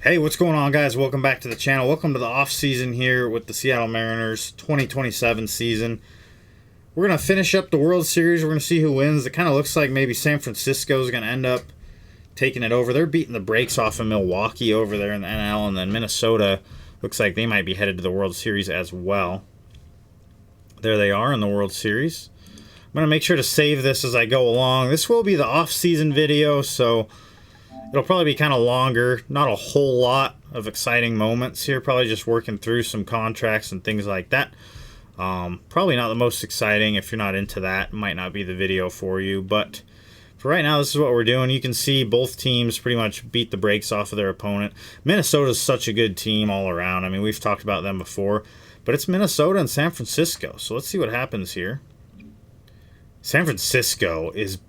Hey, what's going on, guys? Welcome back to the channel. Welcome to the off season here with the Seattle Mariners 2027 season. We're going to finish up the World Series. We're going to see who wins. It kind of looks like maybe San Francisco is going to end up taking it over. They're beating the brakes off of Milwaukee over there in the NL, and then Minnesota looks like they might be headed to the World Series as well. There they are in the World Series. I'm going to make sure to save this as I go along. This will be the off-season video, so it'll probably be kind of longer. Not a whole lot of exciting moments here. Probably just working through some contracts and things like that. Probably not the most exciting. If you're not into that, it might not be the video for you. But for right now, this is what we're doing. You can see both teams pretty much beat the brakes off of their opponent. Minnesota's such a good team all around. I mean, we've talked about them before. But it's Minnesota and San Francisco. So let's see what happens here. San Francisco is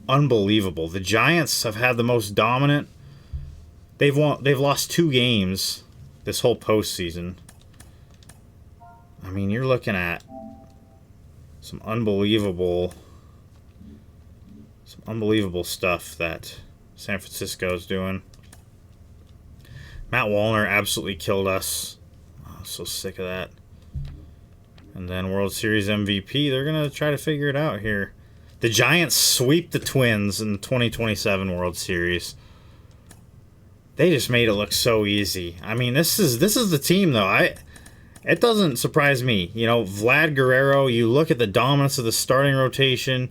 unbelievable. The Giants have had the most dominant. They've lost 2 games this whole postseason. I mean, you're looking at some unbelievable stuff that San Francisco is doing. Matt Wallner absolutely killed us. Oh, so sick of that. And then World Series MVP, they're going to try to figure it out here. The Giants sweep the Twins in the 2027 World Series. They just made it look so easy. I mean, this is the team, though. It doesn't surprise me. You know, Vlad Guerrero, you look at the dominance of the starting rotation.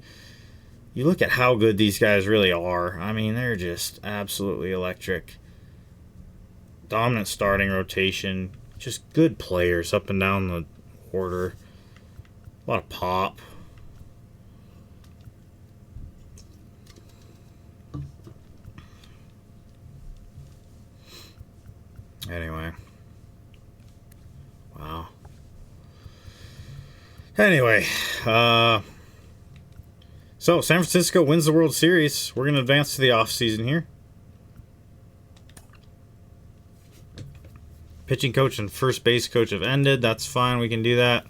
You look at how good these guys really are. I mean, they're just absolutely electric. Dominant starting rotation. Just good players up and down the order. A lot of pop. Anyway. Wow. Anyway. So, San Francisco wins the World Series. We're going to advance to the offseason here. Pitching coach and first base coach have ended. That's fine. We can do that.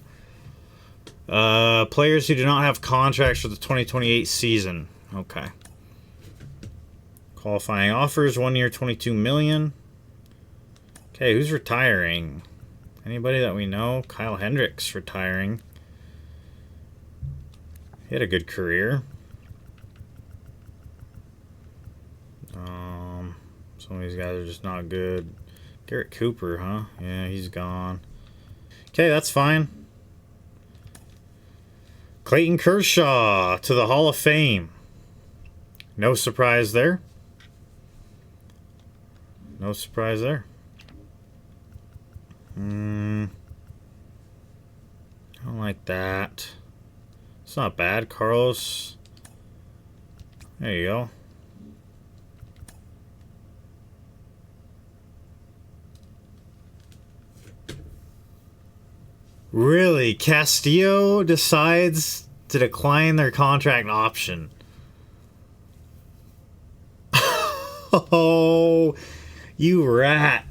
Players who do not have contracts for the 2028 season. Okay. Qualifying offers. 1 year, $22 million. Okay, who's retiring? Anybody that we know? Kyle Hendricks retiring. He had a good career. Some of these guys are just not good. Garrett Cooper, huh? Yeah, he's gone. Okay, that's fine. Clayton Kershaw to the Hall of Fame. No surprise there. No surprise there. I don't like that. It's not bad, Carlos. There you go. Really? Castillo decides to decline their contract option. Oh, you rat.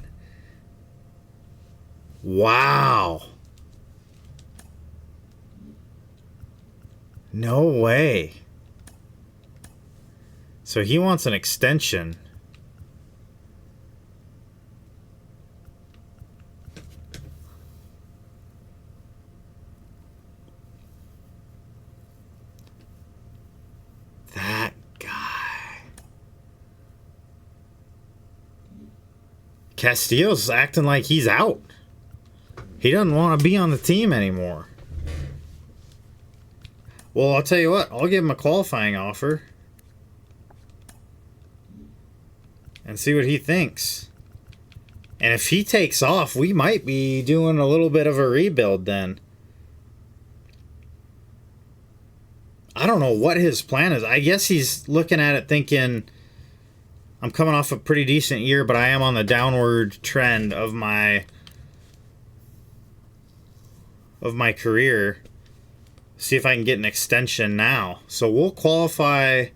Wow. No way. So he wants an extension. That guy. Castillo's acting like he's out. He doesn't want to be on the team anymore. Well, I'll tell you what. I'll give him a qualifying offer. And see what he thinks. And if he takes off, we might be doing a little bit of a rebuild then. I don't know what his plan is. I guess he's looking at it thinking, I'm coming off a pretty decent year, but I am on the downward trend of my career. See if I can get an extension now. So we'll qualify.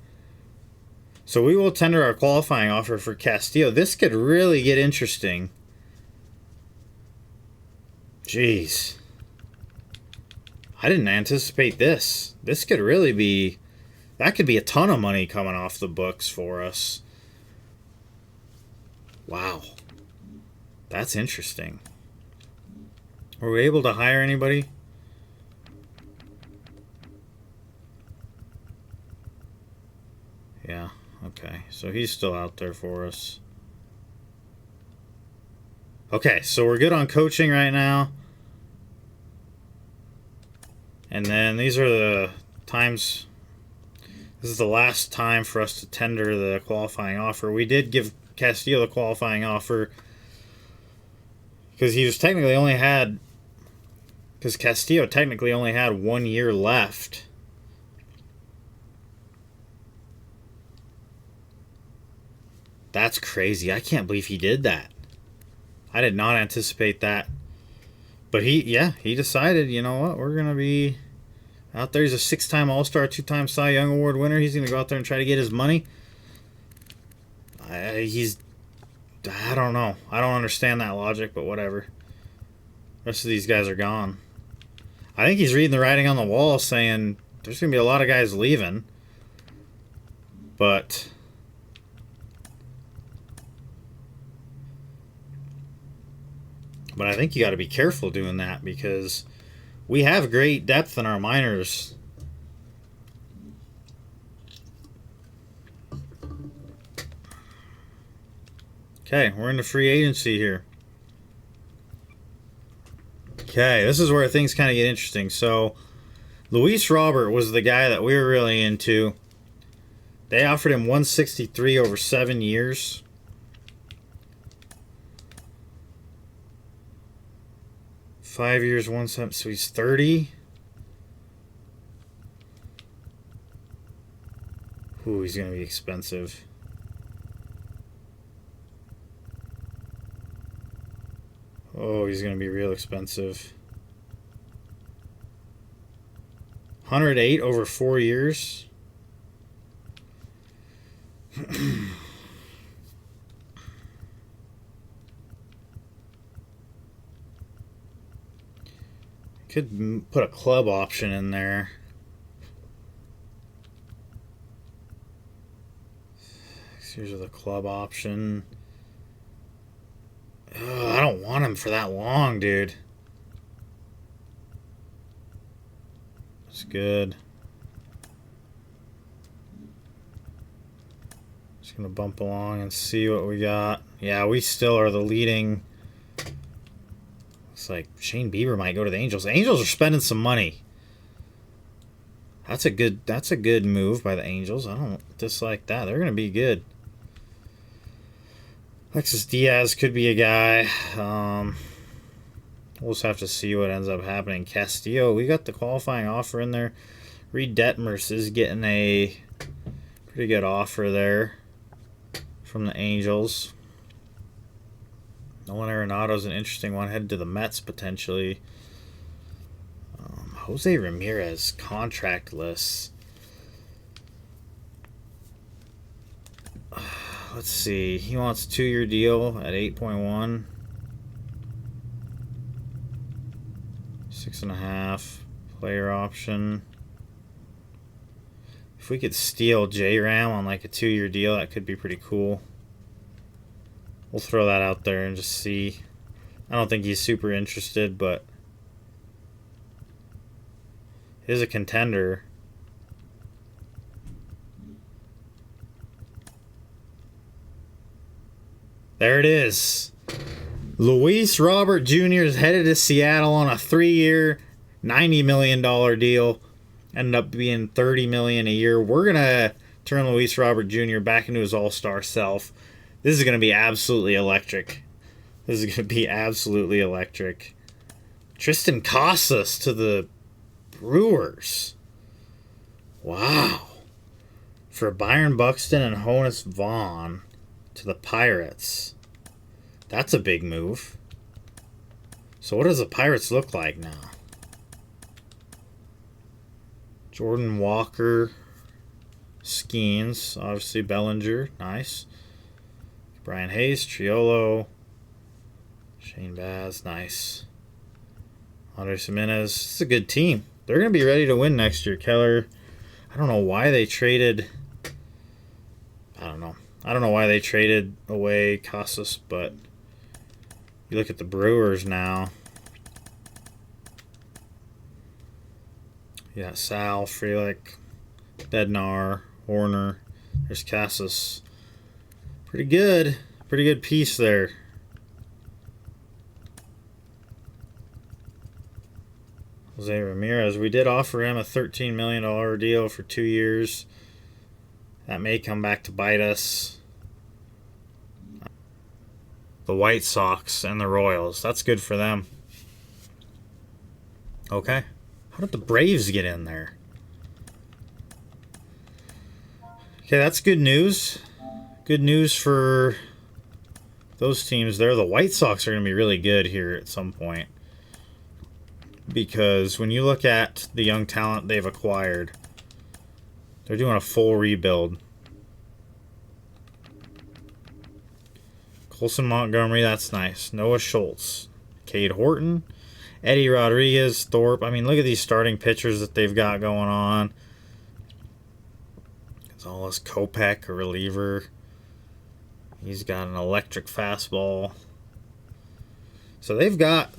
So we will tender our qualifying offer for Castillo. This could really get interesting. Jeez. I didn't anticipate this. This could really be... That could be a ton of money coming off the books for us. Wow. That's interesting. Were we able to hire anybody? Yeah, okay. So he's still out there for us. Okay, so we're good on coaching right now. And then these are the times. This is the last time for us to tender the qualifying offer. We did give Castillo the qualifying offer because he was technically only had. Because Castillo technically only had 1 year left. That's crazy. I can't believe he did that. I did not anticipate that. But he decided, you know what, we're going to be out there. He's a 6-time All-Star, 2-time Cy Young Award winner. He's going to go out there and try to get his money. I don't know. I don't understand that logic, but whatever. The rest of these guys are gone. I think he's reading the writing on the wall saying there's going to be a lot of guys leaving. But I think you got to be careful doing that because we have great depth in our minors. Okay, we're into free agency here. Okay, this is where things kind of get interesting. So, Luis Robert was the guy that we were really into. They offered him $163 over 7 years. Five years, 170, so he's 30. Ooh, he's going to be expensive. Oh, he's going to be real expensive. 108 over 4 years. Could put a club option in there. Here's the club option. Ugh, I don't want him for that long, dude. That's good. Just gonna bump along and see what we got. Yeah, we still are the leading. Looks like Shane Bieber might go to the Angels. The Angels are spending some money. That's a good move by the Angels. I don't dislike that. They're gonna be good. Alexis Diaz could be a guy. We'll just have to see what ends up happening. Castillo, we got the qualifying offer in there. Reed Detmers is getting a pretty good offer there from the Angels. Nolan Arenado's an interesting one. Headed to the Mets potentially. Jose Ramirez, contractless. Let's see. He wants a 2-year deal at 8.1. 6.5. Player option. If we could steal J-Ram on like a 2-year deal, that could be pretty cool. We'll throw that out there and just see. I don't think he's super interested, but he is a contender. There it is. Luis Robert Jr. is headed to Seattle on a 3-year, $90 million deal. Ended up being $30 million a year. We're going to turn Luis Robert Jr. back into his all-star self. This is going to be absolutely electric. This is going to be absolutely electric. Tristan Casas to the Brewers. Wow. For Byron Buxton and Honus Vaughn to the Pirates. That's a big move. So what does the Pirates look like now? Jordan Walker. Skeens. Obviously Bellinger. Nice. Brian Hayes. Triolo. Shane Baz. Nice. Andres Jimenez. It's a good team. They're going to be ready to win next year. Keller. I don't know why they traded. I don't know why they traded away Casas, but You look at the Brewers now. You got Sal, Frelick, Bednar, Warner. There's Cassis. Pretty good. Pretty good piece there. Jose Ramirez. We did offer him a $13 million deal for 2 years. That may come back to bite us. The White Sox and the Royals. That's good for them. Okay. How did the Braves get in there? Okay, that's good news. Good news for those teams there. The White Sox are going to be really good here at some point. Because when you look at the young talent they've acquired, they're doing a full rebuild. Colson Montgomery, that's nice. Noah Schultz. Cade Horton. Eddie Rodriguez. Thorpe. I mean, look at these starting pitchers that they've got going on. Gonzalez Kopech, a reliever. He's got an electric fastball. So they've got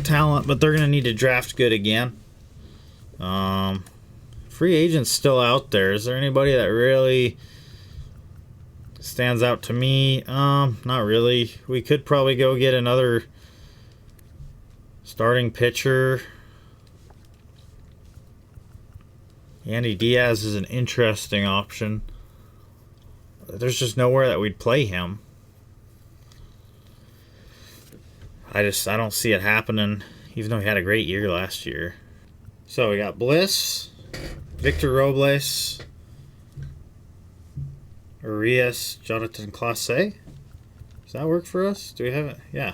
talent, but they're going to need to draft good again. Free agents still out there. Is there anybody that really stands out to me? Not really. We could probably go get another starting pitcher. Andy Diaz is an interesting option. There's just nowhere that we'd play him. I don't see it happening, even though he had a great year last year. So we got Bliss, Victor Robles, Urias, Jonathan Clase. Does that work for us? Do we have it? Yeah.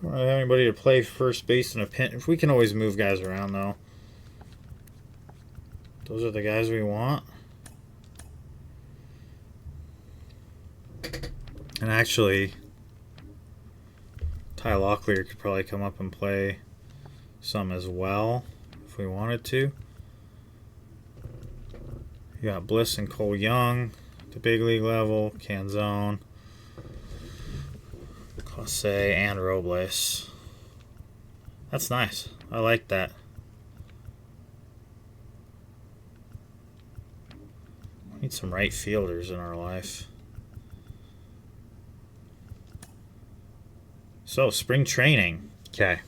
We don't have anybody to play first base in a pinch. If we can always move guys around, though. Those are the guys we want. And actually, Ty Locklear could probably come up and play some as well if we wanted to. You got Bliss and Cole Young at the big league level, Canzone, Clase, and Robles. That's nice. I like that. We need some right fielders in our life. So, spring training. Okay.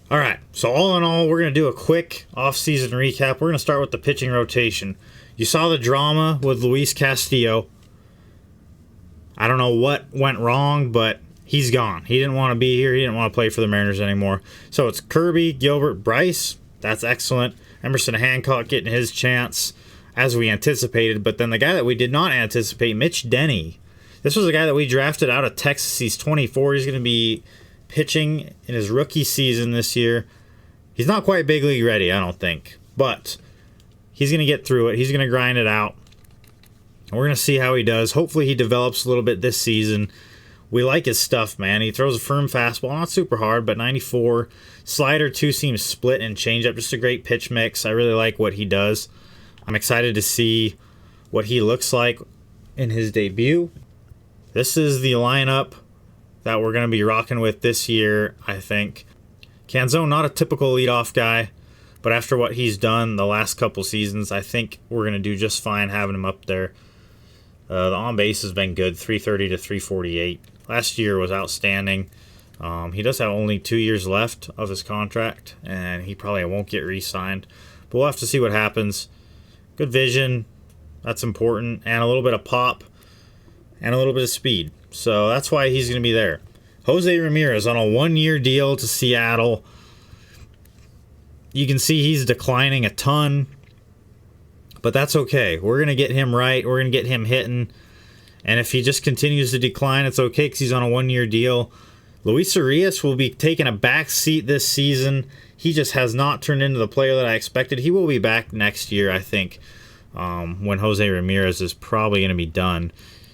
All right. So, all in all, we're going to do a quick off-season recap. We're going to start with the pitching rotation. You saw the drama with Luis Castillo. I don't know what went wrong, but he's gone. He didn't want to be here. He didn't want to play for the Mariners anymore. So, it's Kirby, Gilbert, Bryce. That's excellent. Emerson Hancock getting his chance as we anticipated. But then the guy that we did not anticipate, Mitch Denny. This was a guy that we drafted out of Texas. He's 24. He's going to be pitching in his rookie season this year. He's not quite big league ready, I don't think. But he's going to get through it. He's going to grind it out. And we're going to see how he does. Hopefully he develops a little bit this season. We like his stuff, man. He throws a firm fastball. Not super hard, but 94. Slider, two-seam split and changeup. Just a great pitch mix. I really like what he does. I'm excited to see what he looks like in his debut. This is the lineup that we're going to be rocking with this year, I think. Canzone, not a typical leadoff guy, but after what he's done the last couple seasons, I think we're going to do just fine having him up there. The on-base has been good, 330 to 348. Last year was outstanding. He does have only 2 years left of his contract, and he probably won't get re-signed. But we'll have to see what happens. Good vision, that's important, and a little bit of pop. And a little bit of speed. So that's why he's going to be there. Jose Ramirez on a 1-year deal to Seattle. You can see he's declining a ton. But that's okay. We're going to get him right. We're going to get him hitting. And if he just continues to decline, it's okay because he's on a 1-year deal. Luis Urias will be taking a back seat this season. He just has not turned into the player that I expected. He will be back next year, I think, when Jose Ramirez is probably going to be done.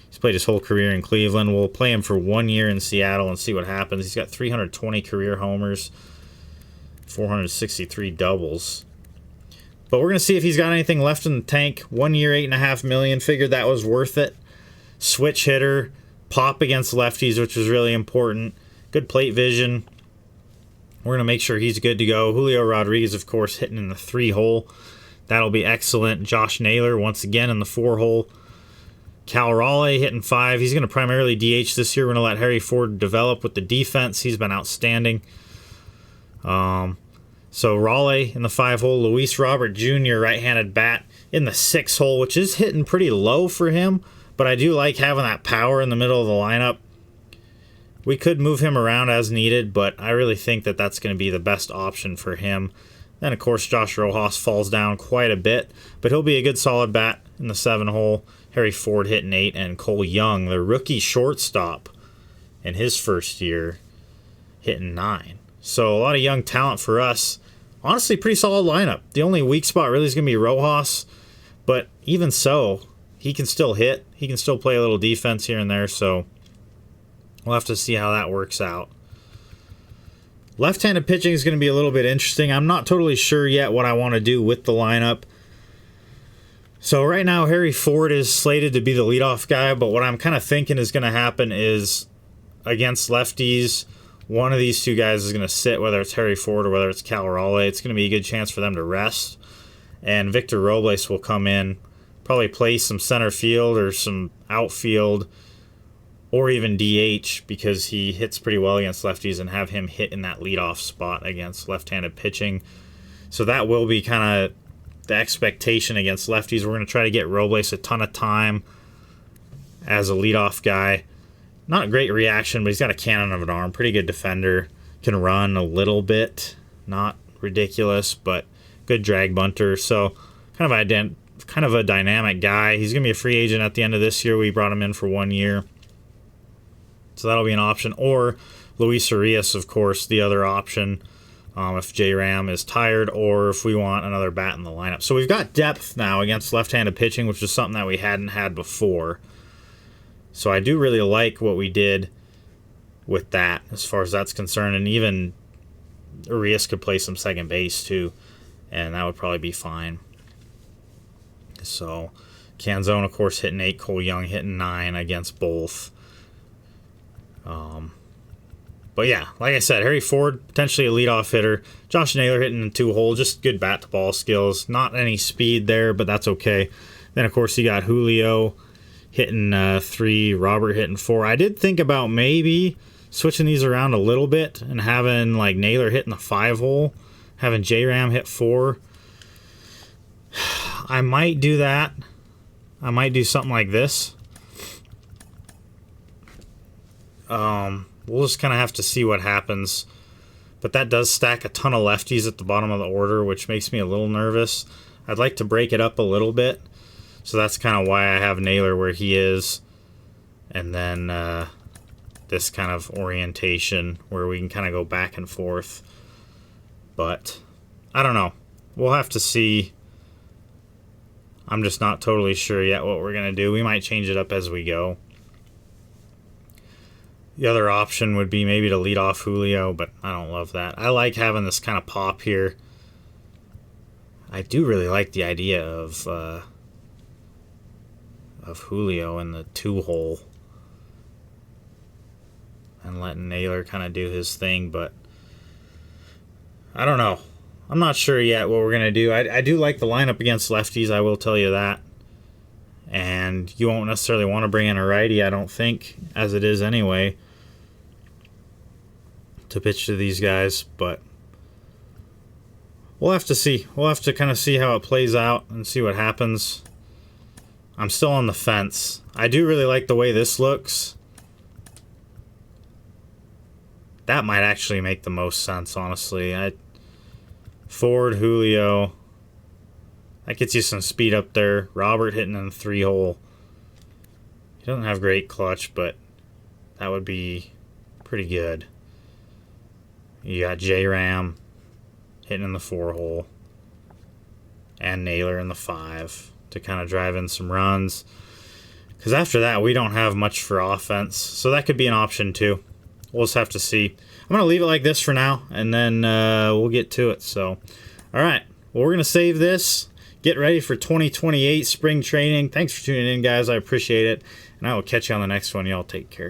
He's played his whole career in Cleveland. We'll play him for 1 year in Seattle and see what happens. He's got 320 career homers, 463 doubles. But we're going to see if he's got anything left in the tank. 1 year, $8.5 million. Figured that was worth it. Switch hitter. pop against lefties, which is really important. Good plate vision. We're going to make sure he's good to go. Julio Rodriguez, of course, hitting in the 3-hole. That'll be excellent. Josh Naylor, once again, in the 4-hole. Cal Raleigh hitting 5. He's going to primarily DH this year. We're going to let Harry Ford develop with the defense. He's been outstanding. So Raleigh in the 5-hole. Luis Robert Jr., right-handed bat, in the 6-hole, which is hitting pretty low for him. But I do like having that power in the middle of the lineup. We could move him around as needed, but I really think that that's going to be the best option for him. Then, of course, Josh Rojas falls down quite a bit, but he'll be a good solid bat in the 7-hole. Harry Ford hitting 8, and Cole Young, the rookie shortstop in his first year, hitting 9. So a lot of young talent for us. Honestly, pretty solid lineup. The only weak spot really is going to be Rojas, but even so, he can still hit. He can still play a little defense here and there, so we'll have to see how that works out. Left-handed pitching is going to be a little bit interesting. I'm not totally sure yet what I want to do with the lineup. So right now, Harry Ford is slated to be the leadoff guy, but what I'm kind of thinking is going to happen is against lefties, one of these two guys is going to sit, whether it's Harry Ford or whether it's Cal Raleigh. It's going to be a good chance for them to rest. And Victor Robles will come in, probably play some center field or some outfield, or even DH, because he hits pretty well against lefties, and have him hit in that leadoff spot against left-handed pitching. So that will be kind of the expectation against lefties. We're going to try to get Robles a ton of time as a leadoff guy. Not a great reaction, but he's got a cannon of an arm. Pretty good defender. Can run a little bit. Not ridiculous, but good drag bunter. So kind of a dynamic guy. He's going to be a free agent at the end of this year. We brought him in for 1 year. So that'll be an option. Or Luis Arias, of course, the other option, if J-Ram is tired, or if we want another bat in the lineup. So we've got depth now against left-handed pitching, which is something that we hadn't had before. So I do really like what we did with that as far as that's concerned. And even Arias could play some second base too, and that would probably be fine. So Canzone, of course, hitting 8. Cole Young hitting 9 against both. But yeah, like I said, Harry Ford, potentially a leadoff hitter. Josh Naylor hitting the 2-hole, just good bat-to-ball skills. Not any speed there, but that's okay. Then, of course, you got Julio hitting 3, Robert hitting 4. I did think about maybe switching these around a little bit and having like Naylor hitting the 5-hole, having J-Ram hit 4. I might do that. I might do something like this. We'll just kind of have to see what happens. But that does stack a ton of lefties at the bottom of the order, which makes me a little nervous. I'd like to break it up a little bit. So that's kind of why I have Naylor where he is. And then this kind of orientation where we can kind of go back and forth. But I don't know. We'll have to see. I'm just not totally sure yet what we're going to do. We might change it up as we go. The other option would be maybe to lead off Julio, but I don't love that. I like having this kind of pop here. I do really like the idea of Julio in the 2-hole and letting Naylor kind of do his thing, but I don't know. I'm not sure yet what we're going to do. I do like the lineup against lefties, I will tell you that. And you won't necessarily want to bring in a righty, I don't think, as it is anyway, to pitch to these guys. But we'll have to see. We'll have to kind of see how it plays out and see what happens. I'm still on the fence. I do really like the way this looks. That might actually make the most sense, honestly. Ford, Julio. That gets you some speed up there. Robert hitting in the 3-hole. He doesn't have great clutch, but that would be pretty good. You got J-Ram hitting in the 4-hole. And Naylor in the 5 to kind of drive in some runs. Because after that, we don't have much for offense. So that could be an option too. We'll just have to see. I'm going to leave it like this for now, and then we'll get to it. So, all right. Well, we're going to save this. get ready for 2028 spring training. Thanks for tuning in, guys. I appreciate it. And I will catch you on the next one. Y'all take care.